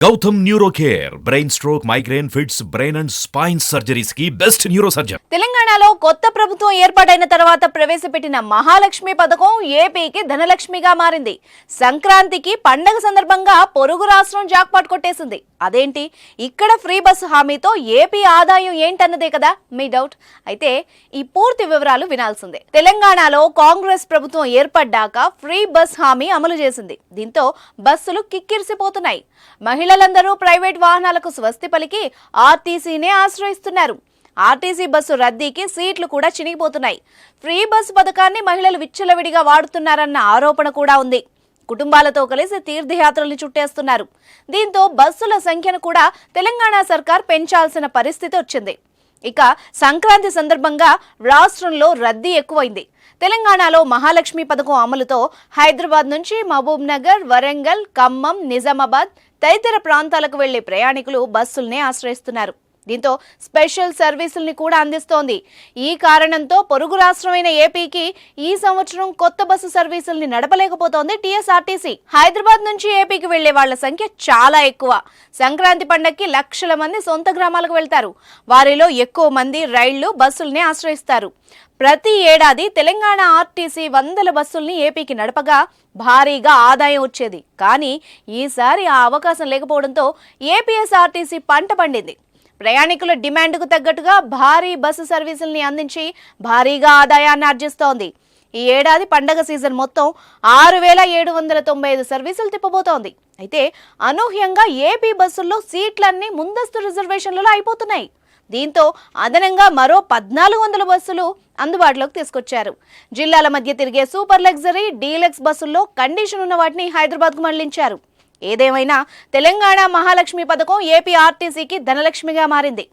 Gautam neuro care brain stroke migraine fits brain and spine surgeries కి best neuro surgeon. తెలంగాణలో కొత్త ప్రభుత్వం ఏర్పాటైన తర్వాత ప్రవేశపెట్టిన మహాలక్ష్మి పథకం ఏపీకి ధనలక్ష్మిగా మారింది. సంక్రాంతికి పండగ సందర్భంగా పొరుగు రాష్ట్రం జాక్పాట్ కొట్టేసింది. అదేంటి, ఇక్కడ ఫ్రీ బస్సు హామీతో ఏపీ ఆదాయం ఏంటన్నదే కదా మీ డౌట్. అయితే ఈ పూర్తి వివరాలు వినాల్సిందే. తెలంగాణలో కాంగ్రెస్ ప్రభుత్వం ఏర్పడ్డాక ఫ్రీ బస్ హామీ అమలు చేసింది. దీంతో బస్సులు కిక్కిరిసిపోతున్నాయి. మహిళలందరూ ప్రైవేట్ వాహనాలకు స్వస్తి పలికి ఆర్టీసీనే ఆశ్రయిస్తున్నారు. ఆర్టీసీ బస్సు రద్దీకి సీట్లు కూడా చినిగిపోతున్నాయి. ఫ్రీ బస్ పథకాన్ని మహిళలు విచ్చలవిడిగా వాడుతున్నారన్న ఆరోపణ కూడా ఉంది. కుటుంబాలతో కలిసి తీర్థయాత్రల్ని చుట్టేస్తున్నారు. దీంతో బస్సుల సంఖ్యను కూడా తెలంగాణ సర్కార్ పెంచాల్సిన పరిస్థితి వచ్చింది. ఇక సంక్రాంతి సందర్భంగా రాష్ట్రంలో రద్దీ ఎక్కువైంది. తెలంగాణలో మహాలక్ష్మి పథకం అమలుతో హైదరాబాద్ నుంచి మహబూబ్ నగర్, వరంగల్, ఖమ్మం, నిజామాబాద్ తదితర ప్రాంతాలకు వెళ్లే ప్రయాణికులు బస్సుల్నే ఆశ్రయిస్తున్నారు. దీంతో స్పెషల్ సర్వీసుల్ని కూడా అందిస్తోంది. ఈ కారణంతో పొరుగు రాష్ట్రమైన ఏపీకి ఈ సంవత్సరం కొత్త బస్సు సర్వీసుల్ని నడపలేకపోతోంది టీఎస్ఆర్టీసీ. హైదరాబాద్ నుంచి ఏపీకి వెళ్లే వాళ్ల సంఖ్య చాలా ఎక్కువ. సంక్రాంతి పండగకి లక్షల మంది సొంత గ్రామాలకు వెళ్తారు. వారిలో ఎక్కువ మంది రైళ్లు, బస్సుల్ని ఆశ్రయిస్తారు. ప్రతి ఏడాది తెలంగాణ ఆర్టీసీ వందల బస్సుల్ని ఏపీకి నడపగా భారీగా ఆదాయం వచ్చేది. కానీ ఈసారి ఆ అవకాశం లేకపోవడంతో ఏపీఎస్ఆర్టీసీ పంట పండింది. ప్రయాణికుల డిమాండ్కు తగ్గట్టుగా భారీ బస్సు సర్వీసుల్ని అందించి భారీగా ఆదాయాన్ని ఆర్జిస్తోంది. ఈ ఏడాది పండగ సీజన్ మొత్తం 6,795 సర్వీసులు తిప్పబోతోంది. అయితే అనూహ్యంగా ఏపీ బస్సుల్లో సీట్లన్నీ ముందస్తు రిజర్వేషన్లలో అయిపోతున్నాయి. దీంతో అదనంగా మరో 1,400 బస్సులు అందుబాటులోకి తీసుకొచ్చారు. జిల్లాల మధ్య తిరిగే సూపర్ లగ్జరీ, డీలక్స్ బస్సుల్లో కండిషన్ ఉన్న వాటిని హైదరాబాద్కు మళ్లించారు. ఏదేమైనా తెలంగాణ మహాలక్ష్మి పథకం ఏపీ ఆర్టీసీకి ధనలక్ష్మిగా మారింది.